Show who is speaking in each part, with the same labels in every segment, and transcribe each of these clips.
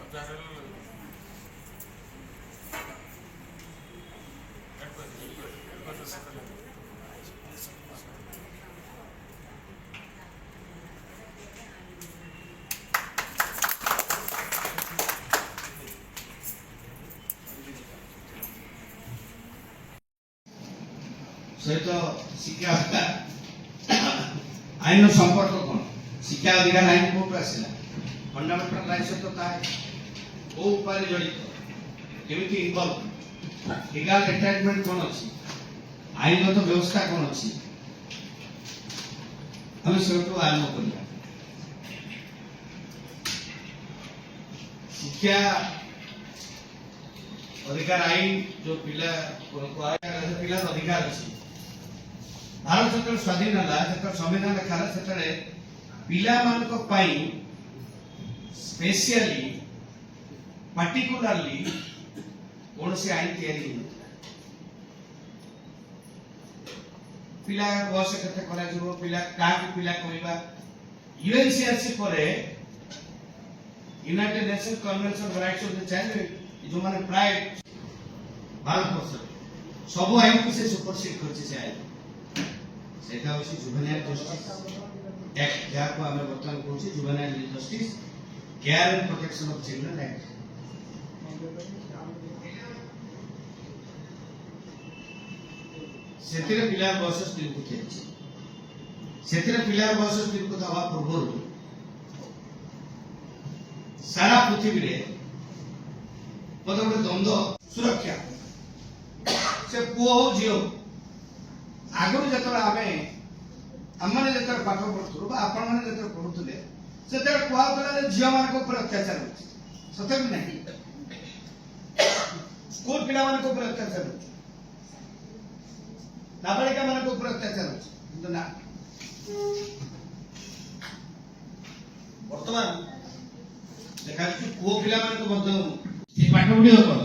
Speaker 1: सहित शिक्षा आईन संपर्क कौन शिक्षा अधिकार आईन कौट आसला फंडामेंटल राइट्स तो को उपाय जड़ित केमिति इन्वॉल्व लीगल एंटाइटमेंट कौन अच्छी आईनगत व्यवस्था कौन अच्छी हमें से आरंभ करिया शिक्षा अधिकार आईन जो पिला पिला अधिकार अच्छी भारत जो स्वाधीन है जो संविधान लेखा से पिला स्पेशली पार्टिकुलरली कौन से आईन तैयारी पिला बयस केते करा जरो पिला का पिला कहबा यूएनसीआरसी परे United nation convention on rights of the child जो माने प्राय भारत वर्ष सब आईन को से सुपरसीड करछि से आईन सेटा होछि जुवेनाइल जस्टिस एक्ट जा को हमें वर्तमान कहछि juvenile justice care and protection of children act सेतिरे पिला बयस स्त्री को खेछि सेतिरे पिला बयस स्त्री को दवा पूर्व सारा पृथ्वी रे पद गोटे द्वंद्व सुरक्षा से पुओ हो झियो आगु जतरा आम मैंने जो पाठ पढ़ुलु आपण मैंने जो पढ़ुले से कहला झील मान अत्याचार होती सत भी नहीं स्कूल पिला मान अत्याचार होती नाबालिका मान अत्याचार होती ना बर्तमान देखा पुओ पिला मान पाठ पढ़ी कौन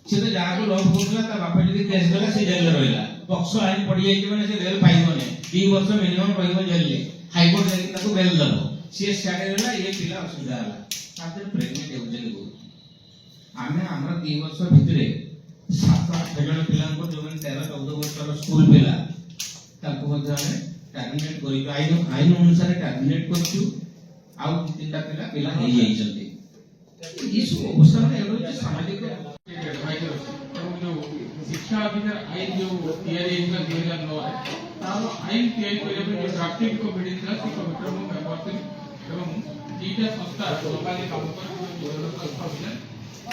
Speaker 1: से तो जहाँ को लव कर बापा जी केस गला से जेल रहा पक्ष आईन पड़ जाए से बेल पाइबने 2 वर्ष मिनिमम रही जेल हाईकोर्ट जाकर बेल दब सी स्टार्ट होगा ये पिला असुविधा है प्रेगनेंट होते आम आम 2 वर्ष भितर 7-8 जन पिला जो 13-14 वर्ष स्कूल पिला टर्मिनेट कर आईन अनुसार टर्मिनेट कर पिला अवस्था सामाजिक
Speaker 2: शिक्षा अधिकार आईन जो तैयारी 2009 तार आईन तैयारी करने जो ड्राफ्टिंग को मिलता से कमिटर में मेंबर थे एवं दीटा संस्था ग्लोबली काम कर संस्था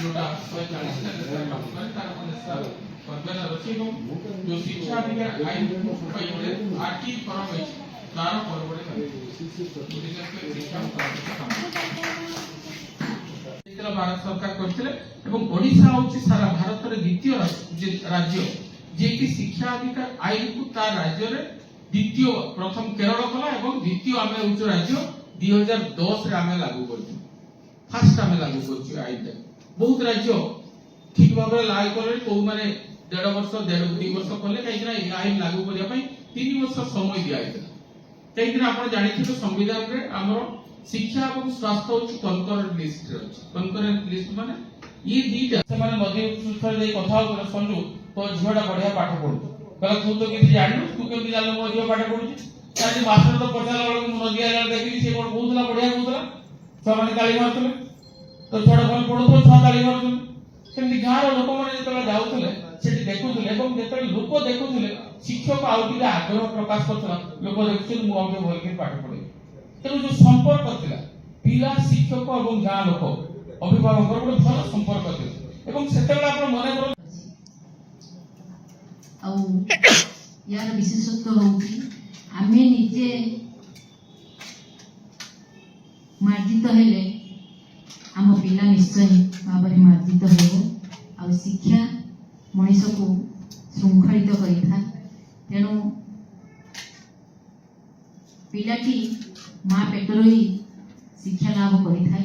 Speaker 2: जोटा 140 टा काम कर तार संस्था कन्वेनर अछि एवं जो शिक्षा अधिकार आईन पहिले आर्टी फॉर्म है तार परबड़े शिक्षा भारत सरकार करथिले एवं ओडिशा होछि सारा भारत रे द्वितीय राज्य जे कि शिक्षा अधिकार आईन को तार राज्य रे द्वितीय प्रथम केरल कला एवं द्वितीय आमे होछि राज्य 2010 रे आमे लागू करछि फर्स्ट आमे लागू करछि आईन बहुत राज्य ठीक भाबरे लागू करे को माने 1.5 वर्ष 2 वर्ष कले काई ना आईन लागू करिया पई 3 वर्ष समय दिया आइता काई ना आपण जानिथिबे संविधान रे हमरो शिक्षा और स्वास्थ्य होछि कंकरेंट लिस्ट रे अछि कंकरेंट लिस्ट माने ये दीटा से माने नदी सुस्थर दे कथा कर सुनलु तो झोडा बढ़िया पाठ पढु कहला तू तो किछि जाननु तू केमि जानलु मो झियो पाठ पढुछि ताजी मास्टर तो पचाला वाला नदी आला देखि से कोन बहुतला बढ़िया बहुतला सब माने गाली मारथले तो छोडा कोन पढु तो छा गाली मारथले केमि गार लोक माने जेतला जाउथले सेठी देखुथले एवं जेतले लोक देखुथले शिक्षक आउटिले आग्रह प्रकाश करथला लोक देखुथले मु आगे बोल के पाठ पढे तेणु जो संपर्क थिला पिला शिक्षक और गाँ लोक अभिभावक गोटे भल संपर्क थिला एवं सेतेबेला आपण मने कर
Speaker 3: यार विशेषत्व होउची आमे निजे मार्जित हेले आम पिला निश्चय भाव मार्जित हो आ शिक्षा मनीष को श्रृंखलित करिथा तेणु पिलाटी माँ पेट रही शिक्षा लाभ करें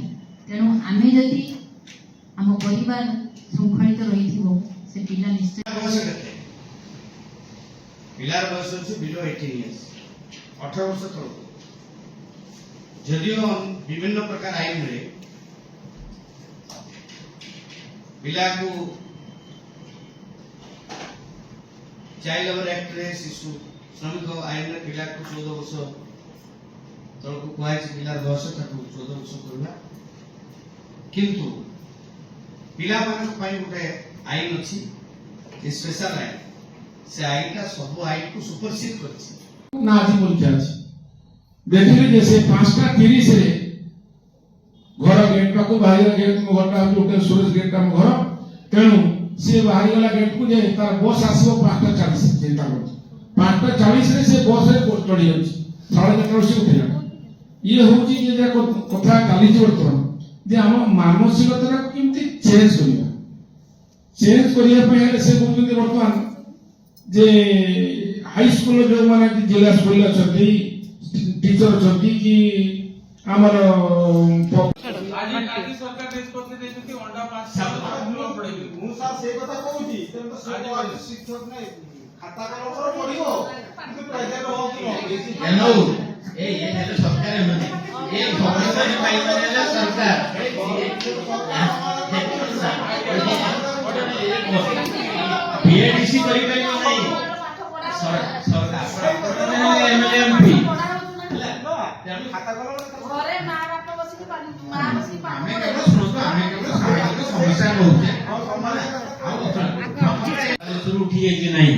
Speaker 3: तेणु आम जदि आम परिवार श्रृंखलित रही से पिला निश्चय
Speaker 1: पिलार बयस बिलो 18 इयर्स 18 वर्ष तक जदियो विभिन्न प्रकार आईन रे पिला को चाइल्ड लेबर एक्ट रे शिशु श्रमिक आईन रे पिला को 14 वर्ष तल को कुआई पिलार बयस ताको 14 वर्ष करबा किंतु पिला मान पई गोटे आईन अछि स्पेशल आईन से आईन का सब आईन को सुपरसीड करछि
Speaker 4: ना आज बोलते আছে देखिले যে সে 5:30 রে घर गेट पाको बाहर गेट में घरटा होटल सुरेश गेट का घर तेणु से बाहर गला गेट को जे तार बस आसीबो 5:40 चिंता कर 5:40 रे से बस रे चढ़ी जाउछि 4:30 से उठिला ये होउछि जे देखो कथा काली वर्तमान जे हम मानसिकता केमती चेंज करिया पे से बोलते वर्तमान जे हाई स्कूल जो माने जिला स्कूल अछती टीचर अछती कि हमर
Speaker 2: आज काली सरकार निष्पत्ति देछथि अंडा 5 पड़ेगी
Speaker 5: ମୁଁ ସାର୍ ସେ କଥା କହୁଛି ତେଣୁ ତ ସେ ଶିକ୍ଷକ ନାହିଁ ଖାତା କଲମରେ ପଢିବ କିନ୍ତୁ ପ୍ରାଇଭେଟ ହଉ କି ନ
Speaker 1: हेलो ये हेलो सरकार है ये समस्या ने पाई माने सरकार बीएडीसी करी पाई नहीं सरकार एमएलएमपी
Speaker 5: ଖାତା କଲମରେ
Speaker 6: ଘରେ ମା ବାପା ବସିକି ମା ବସିକି ପାଠ
Speaker 1: हमें
Speaker 6: ପଢେ।
Speaker 1: केवल सुनो तो हमें केवल सामाजिक समस्या होते शुरू उठी जाइए नहीं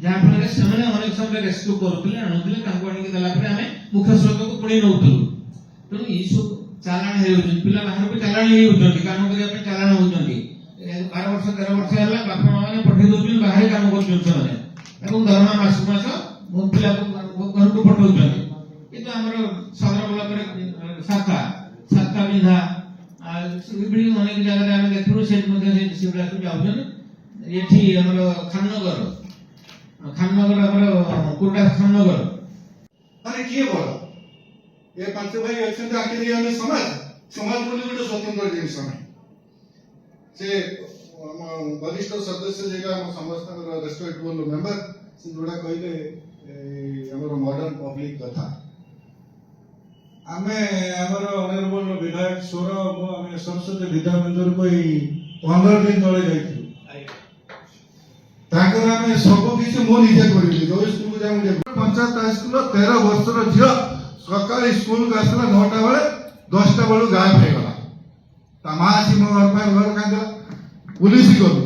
Speaker 1: जहाँ फल से अनेक समय रेस्क्यू करुले आणुले आनिक देला आम मुख्य स्रोत को पुणी नौलु तेणु ये सब चालाण पिला बाहर भी चालाण काम करने चालाण होती 12 वर्ष 13 वर्ष है बापा माने पठे दौन बाहर काम कर दरमा मास मास पिला घर को पठाऊँ किंतु आमर सदर ब्लॉक शाखा सातटा विधा अनेक जगह आम देखू से जाऊन ये खाननगर कुर्डा खाननगर
Speaker 5: ମାନେ କିଏ ବଳ ଏ ପାଞ୍ଚ ଭାଇ ଅଛନ୍ତି ଆଖିରେ ଆମେ ସମାଜ ବୋଲି ଗୋଟେ ସ୍ୱତନ୍ତ୍ର ଜିନିଷ ନାହିଁ ସେ ଆମ ବରିଷ୍ଠ ସଦସ୍ୟ ଯେଗା ଆମ ସମସ୍ତଙ୍କର ରେସ୍ପେକ୍ଟେବଲ ମେମ୍ବର ସେ ଯୋଉଟା କହିଲେ ଆମର ମଡର୍ନ ପବ୍ଲିକ କଥା ଆମେ ଆମର ଅନେରବଲ ବିଧାୟକ ସ୍ୱର ଆମେ ସରସ୍ୱତୀ ବିଦ୍ୟାମନ୍ଦିରକୁ ଏଇ 15 ଦିନ ତଳେ ଯାଇଥିଲୁ ତାଙ୍କର ଆମେ ସବୁ କିଛି ମୁଁ ନିଜେ କରିଲି ଯୋଉ ସ୍କୁଲ ଯାଉ पंचायत हाईस्कूल 13 वर्षर झील सकाल स्कूल को आसला 9टा बेले 10टा बेलू गायब हो गला ता माँ आसी मो घर पर घर कांदला पुलिस गलु